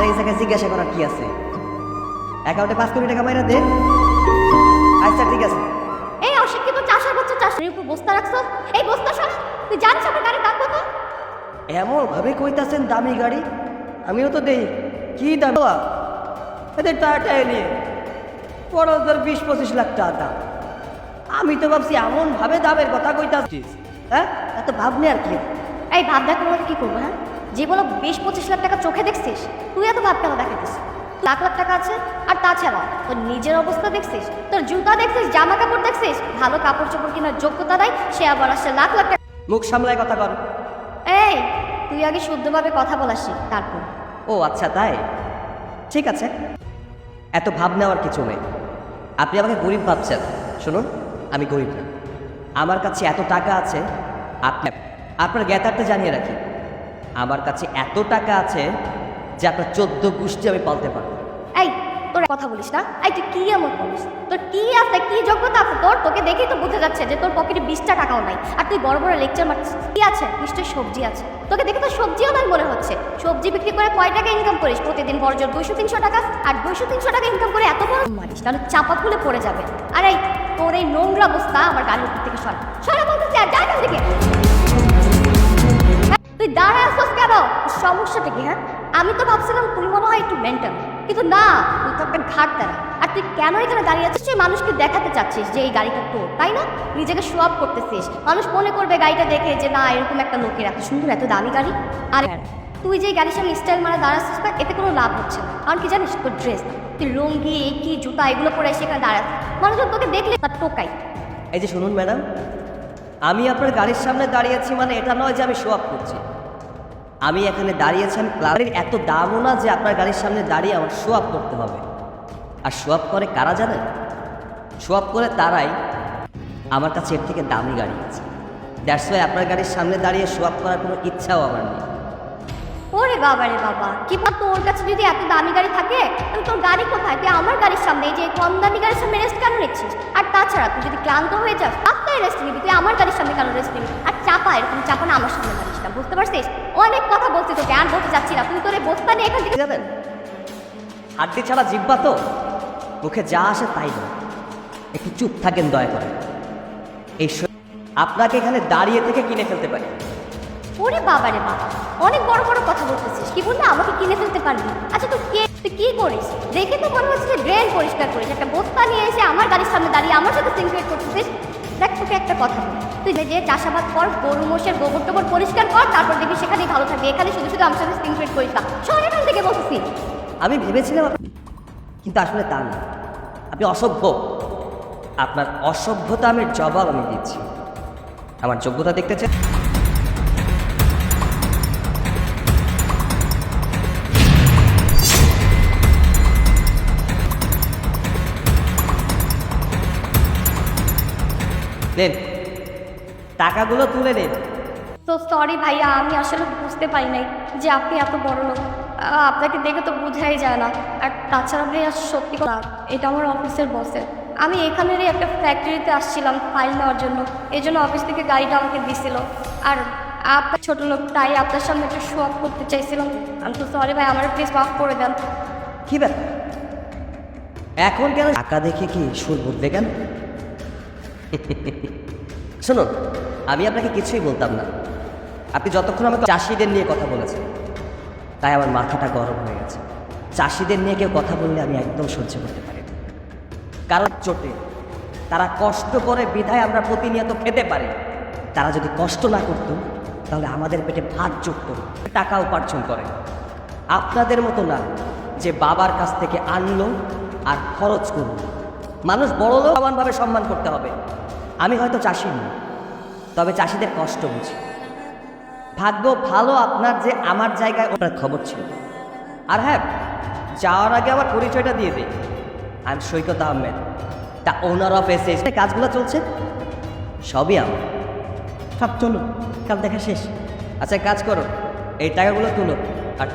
এই জায়গায় জিজ্ঞাসা করার কি আছে? অ্যাকাউন্টে 5 কোটি টাকা মাইরা দে। আচ্ছা ঠিক আছে। এই অশিক্ষিত চাষার বাচ্চা চাষের উপর বস্তা রাখছো, এই বস্তা সব তুই জানিস আমার গাড়ির দাম কত? এমন ভাবে কইতাছেন দামি গাড়ি, আমিও তো দেই কি দাম এদের টাটা নিয়ে 20-25 লাখ টাকা দাম। আমি তো ভাবছি এমন ভাবে দামের কথা কইতাছিস, হ্যাঁ এত ভাবনি আর কি। এই ভাব দেখার মধ্যে কি করবো? হ্যাঁ, যে বলো 20-25 লাখ টাকা চোখে দেখছিস, তুই এত ভাব কেন দেখাতিস? লাখ লাখ টাকা আছে। আর তাছাড়া তোর নিজের অবস্থা দেখছিস, তোর জুতা দেখছিস, জামা কাপড় দেখছিস, ভালো কাপড় চোপড় কেনার যোগ্যতা নাই, সে আবার আসছে লাখ লাখ টাকা। মুখ সামলায় কথা কর। এই তুই আগে শুদ্ধভাবে কথা বলা শিখ, তারপর। ও আচ্ছা তাই, ঠিক আছে, এত ভাব নেওয়ার কিছু নেই। আপনি আমাকে গরিব ভাবছেন, শুনুন আমি গরিব না, আমার কাছে এত টাকা আছে। আপনার জ্ঞাতার্থে জানিয়ে রাখি, আমার কাছে এত টাকা আছে যে আপনার 14 গোষ্ঠী আমি পালতে পারবো। এই তোর কথা বলিস না। এই তুই কি এমন করিস? তোর কি আছে, কি যোগ্যতা আছে তোর? তোকে দেখেই তো বোঝা যাচ্ছে যে তোর পকেটে 20টা টাকাও নাই, আর তুই বড় বড় লেকচার মারছিস। কি আছে? নিশ্চয়ই সবজি আছে। তোকে দেখে তো সবজিও নাই মনে হচ্ছে। সবজি বিক্রি করে কয় টাকা ইনকাম করিস প্রতিদিন? বড়জোর 200-300 টাকা। আর 200-300 টাকা ইনকাম করে এত বড় মারিস, তাহলে চাপা খুলে পড়ে যাবে। আর এই তোর এই নোংরা অবস্থা আমার গাড়ির উপর থেকে সরা সরা বলতেছি, আর যা এখান থেকে। তুই দাঁড়ায় আসছিস কেন? সমস্যাটা কি? হ্যাঁ, আমি তো ভাবছিলাম তুই মনে হয় একটু মেন্টাল, কিন্তু না, তুই তো একটা ঘাট দাঁড়া। আর তুই কেন এখানে দাঁড়িয়ে আছিস? তুই মানুষকে দেখাতে চাচ্ছিস যে এই গাড়িটা তোর, তাই না? নিজেকে শো আপ করতেছিস, মানুষ মনে করবে গাড়িটা দেখে যে না এরকম একটা লোকের এত সুন্দর এত দামি গাড়ি। আর তুই যে গাড়ির সামনে স্টাইল মারা দাঁড়াচ্ছিস না, এতে কোনো লাভ হচ্ছে না। কারণ কি জানিস, তোর ড্রেস, তুই লুঙ্গি কি জুতা এগুলো পরে সেখানে দাঁড়াচ্ছিস, মানুষজন তোকে দেখলে তার টোকাই। এই যে শুনুন ম্যাডাম, আমি আপনার গাড়ির সামনে দাঁড়িয়েছি মানে এটা নয় যে আমি শো আপ করছি। আমি এখানে দাঁড়িয়েছি, আমি গাড়ির এত দামও না যে আপনার গাড়ির সামনে দাঁড়িয়ে আমার শো আপ করতে হবে। আর শো আপ করে কারা জানেন? শো আপ করে তারাই আমার কাছে এর থেকে দামি গাড়ি আছে। দ্যাটস ওয়াই আপনার গাড়ির সামনে দাঁড়িয়ে শো আপ করার কোনো ইচ্ছাও আমার নেই। ওরে বাবা রে বাবা, কি বল, তোর কাছে যদি এত দামি গাড়ি থাকে তাহলে তোর গাড়ি কোথায়? তুই আমার গাড়ির সামনে, এই যে কম দামি গাড়ির সামনে রেস্ট কেন নিচ্ছিস? আর তাছাড়া তুই যদি ক্লান্ত হয়ে যাস রাস্তায় রেস্ট নিবি, তুই আমার গাড়ির সামনে কেন রেস্ট নিবি? আর চাপা এরকম চাপা না আমার সামনে দাঁড়িস না, বুঝতে পারছিস? অনেক কথা বলছি তোকে, আর বলতে চাচ্ছি না। তুই তোর এই বস্তা নিয়ে এখান থেকে যাবেন, হাড্ডি ছাড়া জিব্বা তো, মুখে যা আসে তাই না। একটু চুপ থাকেন দয়া করে। এই আপনাকে এখানে দাঁড়িয়ে থেকে কিনে ফেলতে পারি। ওরে বাবা রে বাবা, অনেক বড় বড় কথা বলতেছিস। কি বললি আমাকে কিনে ফেলতে পারবি? আচ্ছা তুই কি করিস? দেখে তো মনে হচ্ছে যে ড্রেন পরিষ্কার করিস, একটা বস্তা নিয়ে এসে আমার গাড়ির সামনে দাঁড়িয়ে আমার সাথে সিনক্রেট করতেছিস। দেখ তোকে একটা কথা বল, তুই যে চাষাবাদ কর, গরু মোষের গোবর টোবর পরিষ্কার কর, তারপর দেখবি সেখানেই ভালো থাকবে। এখানে শুধু শুধু আমার সাথে সিনক্রেট করিস না, শহরের কাছ থেকে বলতেছি। আমি ভেবেছিলাম, কিন্তু আসলে তা না। আপনি অসভ্য। আপনার অসভ্যতা আমি জবাব আমি দিচ্ছি। আমার যোগ্যতা দেখতে চাই? নেন, টাকাগুলো তুলে নিন। তো সরি ভাইয়া, আমি আসলে বুঝতে পারি নাই যে আপনি এত বড় লোক। আপনাকে দেখে তো বোঝাই যায় না। আর তাছাড়া ভাইয়া সত্যি কথা, এটা আমার অফিসের বসের। আমি এখানেরই একটা ফ্যাক্টরিতে আসছিলাম ফাইল নেওয়ার জন্য, এই জন্য অফিস থেকে গাড়িটা আমাকে দিছিল। আর আপনার ছোট লোক, তাই আপনার সামনে একটু শো অফ করতে চাইছিলাম। আমি তো সরি ভাই, আমার প্লিজ মাফ করে দেন। কি ব্যাপার এখন কেন টাকা দেখে কি সুর বদলে গেল? শুনুন, আমি আপনাকে কিছুই বলতাম না। আপনি যতক্ষণ আমাকে চাষিদের নিয়ে কথা বলেছেন, তাই আমার মাথাটা গরম হয়ে গেছে। চাষিদের নিয়ে কেউ কথা বললে আমি একদম সহ্য করতে পারি না। কারণ চোটে তারা কষ্ট করে বিধায় আমরা প্রতিনিয়ত খেতে পারি। তারা যদি কষ্ট না করত তাহলে আমাদের পেটে ভাত জুটত, টাকা উপার্জন করে। আপনাদের মতো না যে বাবার কাছ থেকে আনলো আর খরচ করল। মানুষ বড় লোক সমানভাবে সম্মান করতে হবে। আমি হয়তো চাষি নই, তবে চাষিদের কষ্ট বুঝি। ভাগ্য ভালো আপনার যে আমার জায়গায় ওনার খবর ছিল। আর হ্যাঁ, যাওয়ার আগে আমার পরিচয়টা দিয়ে দিই। I am Saikat Ahmed, the owner of SS. কাজগুলো চলছে সবই আমার। সব চলো, কাল দেখা শেষ। আচ্ছা কাজ করো, এই টাকাগুলো তুলো। আর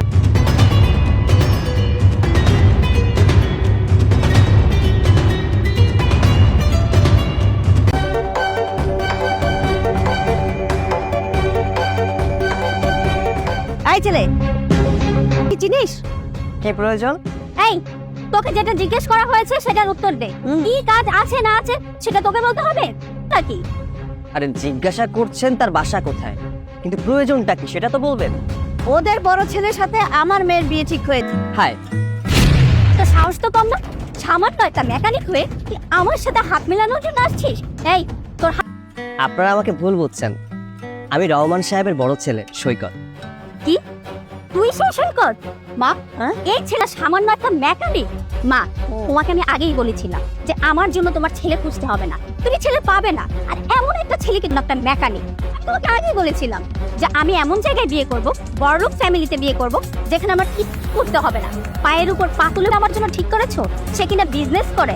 এই ছেলে, কি জিনিস কি প্রয়োজন? এই তোকে যেটা জিজ্ঞেস করা হয়েছে সেটার উত্তর দে। কি কাজ আছে না আছে সেটা তোকে বলতে হবে নাকি? আরে জিজ্ঞাসা করছেন তার বাসা কোথায়, কিন্তু প্রয়োজনটা কি সেটা তো বলবেন। ওদের বড় ছেলের সাথে আমার মেয়ের বিয়ে ঠিক হয়েছে। হায়, তো সাহস তো কম না, সামান্য একটা মেকানিক হয়ে তুই আমার সাথে হাত মেলানোর জন্য আসছিস? এই তোর আপনারা আমাকে ভুল বুঝছেন। আমি রহমান সাহেবের বড় ছেলে সৈকত। কি তুই সেই সৈকত? মা, এই ছেলে সামান্য একটা মেকানিক। মা, তোমাকে আমি আগেই বলেছিলাম যে আমার জন্য তোমার ছেলে খুঁজতে হবে না, তুমি ছেলে পাবে না। আর এমন একটা ছেলে কিন্তু একটা মেকানিক। তোমাকে আগেই বলেছিলাম যে আমি এমন জায়গায় বিয়ে করব, বড়লোক ফ্যামিলিতে বিয়ে করব, যেখানে আমার কিছু করতে হবে না। পায়ের উপর পা তুলে আমার জন্য ঠিক করেছো, সে কিনা বিজনেস করে।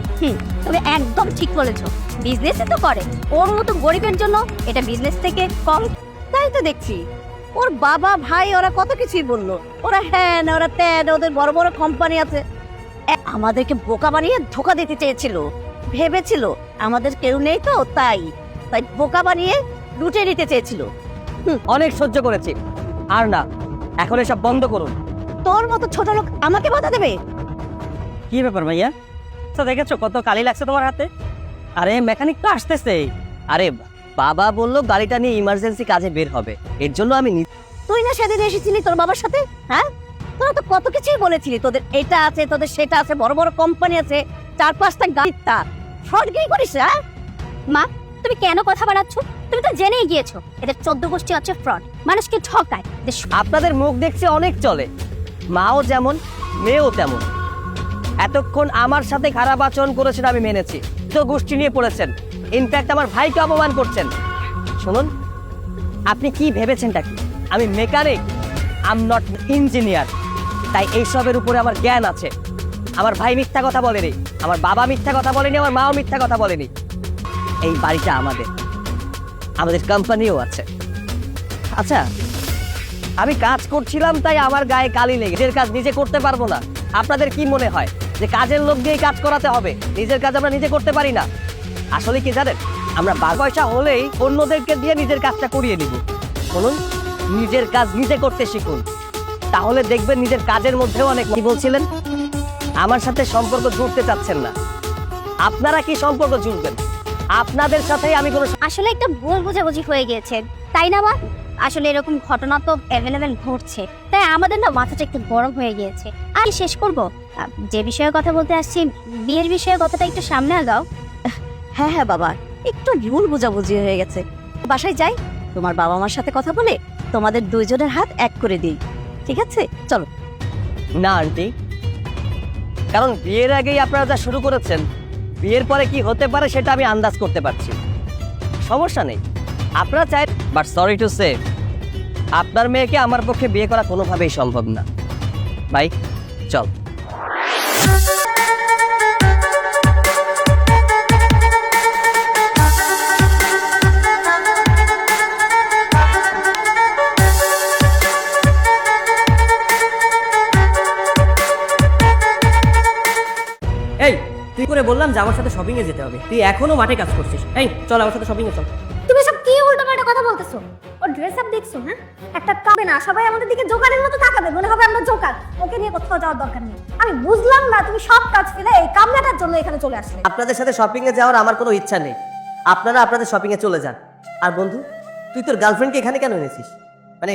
তুমি একদম ঠিক বলেছো, বিজনেসই তো করে। ওর মতো গরিবের জন্য এটা বিজনেস থেকে কম। তাই তো দেখছি ওর বাবা ভাই ওরা কত কিছুই বললো, ওরা হ্যাঁ ওরা ত্যান, ওদের বড় বড় কোম্পানি আছে। আমাদেরকে বোকা বানিয়ে ধোকা দিতে চেয়েছিল, ভেবেছিল আমাদের কেউ নেই তো তাই তাই বোকা বানিয়ে লুটে নিতে চেয়েছিল। অনেক সহ্য করেছি, আর না, এখন এসব বন্ধ করুন। তোর মতো ছোট লোক আমাকে বাধা দেবে? কি ব্যাপার ভাইয়া? তো দেখেছো কত কালি লাগছে তোমার হাতে? আরে মেকানিক তো আসতেছে। আরে বাবা বললো গাড়িটা নিয়ে ইমার্জেন্সি কাজে বের হবে, এর জন্য আমি তুই না সেদিন এসেছিলি তোর বাবার সাথে? হ্যাঁ, তোরা তো কত কিছুই বলেছিলি, তোদের এটা আছে তোদের সেটা আছে, বড় বড় কোম্পানি আছে, 4-5টা গাড়ি। তার ফ্রডগিরি করিস? হ্যাঁ মা, তুমি কেন কথা বাড়াচ্ছ? তুমি তো জেনেই গিয়েছো এদের 14 গোষ্ঠী হচ্ছে ফ্রড, মানুষকে ঠকায়। আপনাদের মুখ দেখছি অনেক চলে, মাও যেমন মেয়েও তেমন। এতক্ষণ আমার সাথে খারাপ আচরণ করেছেন আমি মেনেছি, তো গোষ্ঠী নিয়ে পড়েছেন, ইনফ্যাক্ট আমার ভাইকে অপমান করছেন। শুনুন, আপনি কি ভেবেছেনটা কি? আমি mechanic, I am not engineer, তাই এইসবের উপরে আমার জ্ঞান আছে। আমার ভাই মিথ্যা কথা বলেনি, আমার বাবা মিথ্যা কথা বলেনি, আমার মাও মিথ্যা কথা বলেনি। এই বাড়িটা আমাদের কোম্পানিও আছে। আচ্ছা, আমি কাজ করছিলাম তাই আমার গায়ে কালি লেগে নিজের কাজ নিজে করতে পারবো না? আপনাদের কি মনে হয় যে কাজের লোক দিয়ে কাজ করাতে হবে, নিজের কাজ আমরা নিজে করতে পারি না? আসলে কি জানেন, আমরা 12 পয়সা হলেই অন্যদেরকে দিয়ে নিজের কাজটা করিয়ে নিব। শুনুন, নিজের কাজ নিজে করতে শিখুন, তাহলে দেখবেন নিজের কাজের মধ্যেও অনেক। কি বলছিলেন? আমার সাথে সম্পর্ক জুড়তে চাচ্ছেন না? আপনারা কি সম্পর্ক জুড়বেন? আপনাদের সাথেই আমি কোনো। আসলে একটা ভুল বোঝাবুঝি হয়ে গিয়েছে, তাই না মা? আসলে এরকম ঘটনা তো অ্যাভেলেবেল ঘটছে, তাই আমাদের না মাথাটা একটু গরম হয়ে গিয়েছে। আর শেষ করব, যে বিষয়ে কথা বলতে আসছি, বিয়ের বিষয়ে কথাটা একটু সামনে আগাও। হ্যাঁ হ্যাঁ বাবা, একটু ভুল বোঝাবুঝি হয়ে গেছে। বাসায় যাই, তোমার বাবা মার সাথে কথা বলে তোমাদের দুইজনের হাত এক করে দিই, ঠিক আছে? চলো। না আন্টি, কারণ বিয়ের আগেই আপনারা যা শুরু করেছেন, বিয়ের পরে কি হতে পারে সেটা আমি আন্দাজ করতে পারছি। সমস্যা নেই, আপনারা চাই, বাট সরি টু সে, আপনার মেয়েকে আমার পক্ষে বিয়ে করা কোনোভাবেই সম্ভব না। ভাই চল। এই, তুই করে বললাম যে আমার সাথে শপিং এ যেতে হবে, তুই এখনো মাঠে কাজ করছিস। এই চল আমার সাথে শপিং এ চল। তুমি সব কি উল্টোপাল্টা কথা বলতেছো? ওর ড্রেস আপ দেখছো? হ্যাঁ, একটা কাবে না, সবাই আমাদের দিকে জোকারের মতো তাকাবে, মনে হবে আমরা জোকার। ওকে নিয়ে কোথাও যাওয়ার দরকার নেই। আমি বুঝলাম না তুমি সব কাজ ফেলে এই কামলাটার জন্য এখানে চলে আসলে। আপনাদের সাথে শপিং এ যাওয়ার আমার কোনো ইচ্ছা নেই, আপনারা আপনাদের শপিং এ চলে যান। আর বন্ধু, তুই তোর গার্লফ্রেন্ডকে এখানে কেন এনেছিস? মানে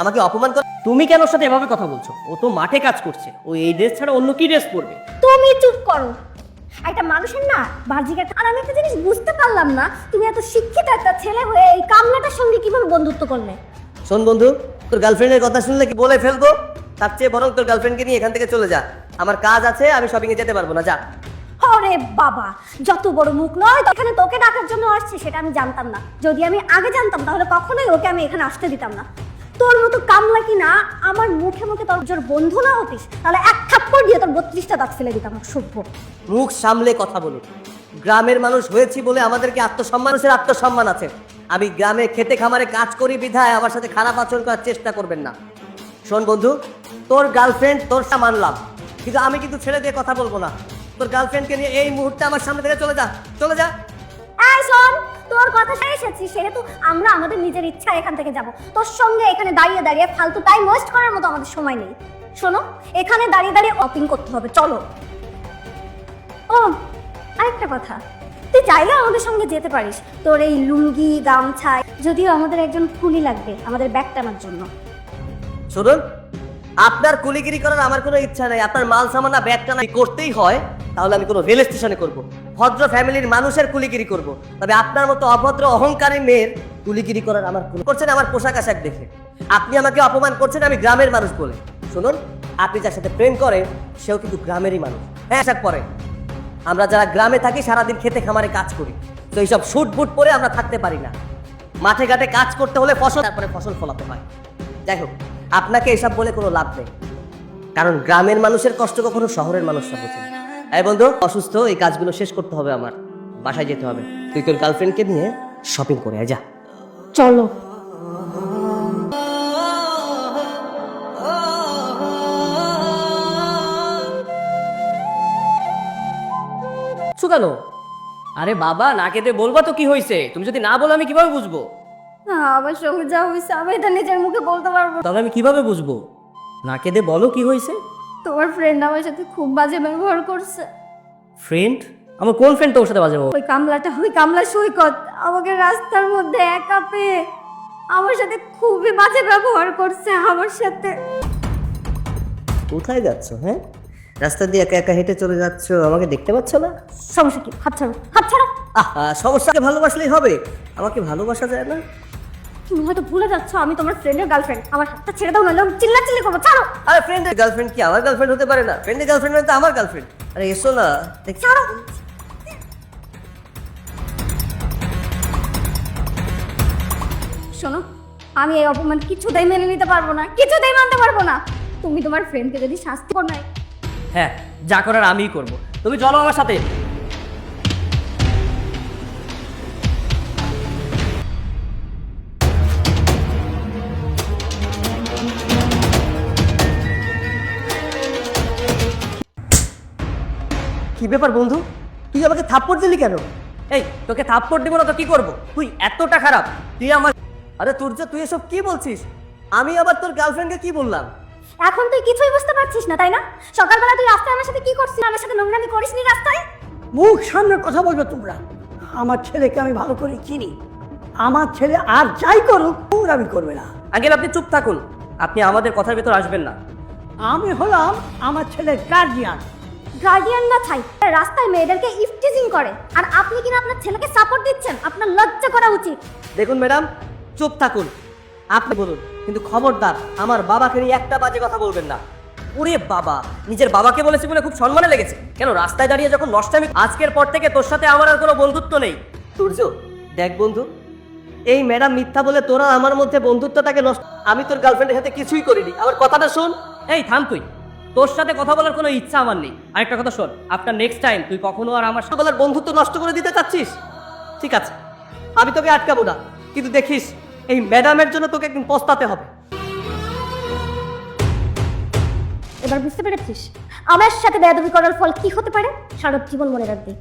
আমাকে অপমান কর। তুমি কেন ওর সাথে এভাবে কথা বলছো? ও তো মাঠে কাজ করছে, ও এই ড্রেস ছাড়া অন্য কি ড্রেস পরবে? তুমি চুপ করো। একটা মানুষের না বাহ্যিক একটা। আর আমি একটা জিনিস বুঝতে পারলাম না, তুমি এত শিক্ষিত একটা ছেলে হয়ে এই কামলাটার সঙ্গে কিভাবে বন্ধুত্ব করলে? শোন বন্ধু, তোর গার্লফ্রেন্ডের কথা শুনলে কি বলে ফেলবো, তার চেয়ে বরং তোর গার্লফ্রেন্ডকে নিয়ে এখান থেকে চলে যা। আমার কাজ আছে, আমি শপিং এ যেতে পারবো না, যা। আরে বাবা, যত বড় মুখ নয়, তখন তোকে ডাকার জন্য আসছে সেটা আমি জানতাম না। যদি আমি আগে জানতাম তাহলে কখনোই ওকে আমি এখানে আসতে দিতাম না। তোর মতো কামলা কি না আমার মুখে মুখে তোর জোর বন্ধু না হতিস, তাহলে এক থাপ্পড় দিয়ে তোর 32টা দাঁত ফেলে দিতাম। সভ্য। মুখ সামলে কথা বলুন। গ্রামের মানুষ হয়েছি বলে আমাদেরকে আত্মসম্মান আছে। আমি গ্রামে খেতে খামারে কাজ করি বিধায় আমার সাথে খারাপ আচরণ করার চেষ্টা করবেন না। শোন বন্ধু, তোর গার্লফ্রেন্ড তোর মানলাম, কিন্তু আমি কিন্তু ছেড়ে দিয়ে কথা বলবো না। তোর গার্লফ্রেন্ডকে নিয়ে এই মুহূর্তে আমার সামনে থেকে চলে যা, চলে যা। এই শোন, তোর কথা শুনে এসেছি, সেহেতু আমরা আমাদের নিজের ইচ্ছা এখান থেকে যাব। তোর সঙ্গে এখানে দাঁড়িয়ে দাঁড়িয়ে ফালতু টাইম ওয়েস্ট করার মতো আমাদের সময় নেই। শোনো, এখানে দাঁড়িয়ে দাঁড়িয়ে অপিং করতে হবে, চলো। ও আরেকটা কথা, তুই চাইলে আমাদের সঙ্গে যেতে পারিস, তোর এই লুঙ্গি গামছা, যদিও আমাদের একজন কুলি লাগবে আমাদের ব্যাগ টানার জন্য। শুনুন, আপনার কুলিগিরি করার আমার কোনো ইচ্ছা নেই। আপনার মাল সামানা ব্যাগ টানা করতেই হয় তাহলে আমি কোনো রেল স্টেশনে করব, ভদ্র ফ্যামিলির মানুষের কুলিগিরি করব। তবে আপনার মতো অভদ্র অহংকারী মেয়ের কুলিগিরি করার আমার কোনো করছেন আমার পোশাক আশাক দেখে। আপনি আমাকে অপমান করছেন আমি গ্রামের মানুষ বলে। শুনুন, আপনি যার সাথে প্রেম করেন সেও কিন্তু গ্রামেরই মানুষ। হ্যাঁ, পোশাক পরে আমরা যারা গ্রামে থাকি সারাদিন খেতে খামারে কাজ করি, তো এইসব শুট বুট পরে আমরা থাকতে পারি না। মাঠে ঘাটে কাজ করতে হলে ফসল, তারপরে ফসল ফলাতে হয়। যাই হোক, আপনাকে এসব বলে কোনো লাভ নেই, কারণ গ্রামের মানুষের কষ্ট কখনো শহরের মানুষরা বোঝে না। এই বন্ধু, অসুস্থ, এই কাজগুলো শেষ করতে হবে, আমার বাসায় যেতে হবে। তুই তোর গার্লফ্রেন্ডকে নিয়ে শপিং করে আয়, যা। চলো। কেন? আরে বাবা, না খেতে বলবা তো কি হয়েছে? তুমি যদি না বলো আমি কিভাবে বুঝবো? আমার সঙ্গে যা হয়েছে আমি এটা নিজের মুখে বলতে পারবো না। তাহলে আমি কিভাবে বুঝবো? না খেতে বলো কি হয়েছে। তোমার ফ্রেন্ড আমার সাথে খুব বাজে ব্যবহার করছে। ফ্রেন্ড? আমার কোন ফ্রেন্ড তোর সাথে বাজে ব্যবহার? ওই কামলা সৈকত আমাকে রাস্তার মধ্যে একা পেয়ে আমার সাথে খুবই বাজে ব্যবহার করছে। আমার সাথে কোথায় যাচ্ছ? হ্যাঁ, রাস্তা দিয়ে একা একা হেঁটে চলে যাচ্ছ, আমাকে দেখতে পাচ্ছ না? সমস্যা কি? হাত ছাড়ো, হাত ছাড়ো। সমস্যাকে ভালোবাসলেই হবে? আমাকে ভালোবাসা যায় না? তুমি হয়তো ভুলে যাচ্ছ আমি তোমার ফ্রেন্ডের গার্লফ্রেন্ড। আমার হাতটা ছেড়ে দাও, নাহলে চিল্লাচিল্লি করবো। ছাড়ো। আরে ফ্রেন্ডের গার্লফ্রেন্ড কি আমার গার্লফ্রেন্ড হতে পারে না? ফ্রেন্ডের গার্লফ্রেন্ড মানে তো আমার গার্লফ্রেন্ড। আরে এসো না। ছাড়ো। শোনো, আমি এই অপমান কিছুতেই মেনে নিতে পারবো না, কিছুতেই মানতে পারবো না। তুমি তোমার ফ্রেন্ডকে যদি শাস্তি করো না। হ্যাঁ, যা করার আমিই করব। তুমি চলো আমার সাথে। কি ব্যাপার বন্ধু, তুই আমাকে থাপ্পড় দিলি কেন? এই, তোকে থাপ্পড় দিব না তো কি করব? তুই এতটা খারাপ? তুই আমার... আরে তুর্য, তুই এসব কি বলছিস? আমি আবার তোর গার্লফ্রেন্ডকে কি বললাম? এখন তুই কিছুই বুঝতে পারছিস না, তাই না? সকালবেলা তুই রাস্তায় আমার সাথে কি করছিস? আমার সাথে নোংরামি করিসনি রাস্তায়? মুখ সামনে কথা বলবে তোমরা। আমার ছেলেকে আমি ভালো করে চিনি। আমার ছেলে আর যাই করুক নোংরামি করবে না। আঙ্কেল, আপনি চুপ থাকুন। আপনি আমাদের কথার ভিতর আসবেন না। আমি হলাম আমার ছেলের গার্জিয়ান। গার্ডিয়ান না ছাই, রাস্তায় মেয়েদেরকে ইফটিজিং করে, আর আপনি কিনা আপনার ছেলেকে সাপোর্ট দিচ্ছেন। আপনার লজ্জা করা উচিত। দেখুন ম্যাডাম, চুপ থাকুন, আপনি বলুন, কিন্তু খবরদার আমার বাবাকে নিয়ে একটা বাজে কথা বলবেন না। ওরে বাবা, নিজের বাবাকে বলেছি বলে খুব সম্মানে লেগেছে। কেন রাস্তায় দাঁড়িয়ে যখন নষ্টামি? আজকের পর থেকে তোর সাথে আমার আর কোনো বন্ধুত্ব নেই। সূর্য, দেখ বন্ধু, এই ম্যাডাম মিথ্যা বলে তোরা আমার মধ্যে বন্ধুত্বটাকে নষ্ট। আমি তোর গার্লফ্রেন্ডের সাথে কিছুই করিনি, আমার কথাটা শোন। এই থাম তুই, তোর সাথে কথা বলার কোনো ইচ্ছা আমার নেই। আরেকটা কথা শোন, আফটার নেক্সট টাইম তুই কখনো আর আমার সাথে... বলার বন্ধুত্ব নষ্ট করে দিতে চাচ্ছিস? ঠিক আছে, আমি তোকে আটকাবো না, কিন্তু দেখিস এই ম্যাডামের জন্য তোকে একদিন পস্তাতে হবে। এবার বুঝতে পেরেছিস আমার সাথে বেয়াদবি করার ফল কি হতে পারে? সারা জীবন মনে রাখবি।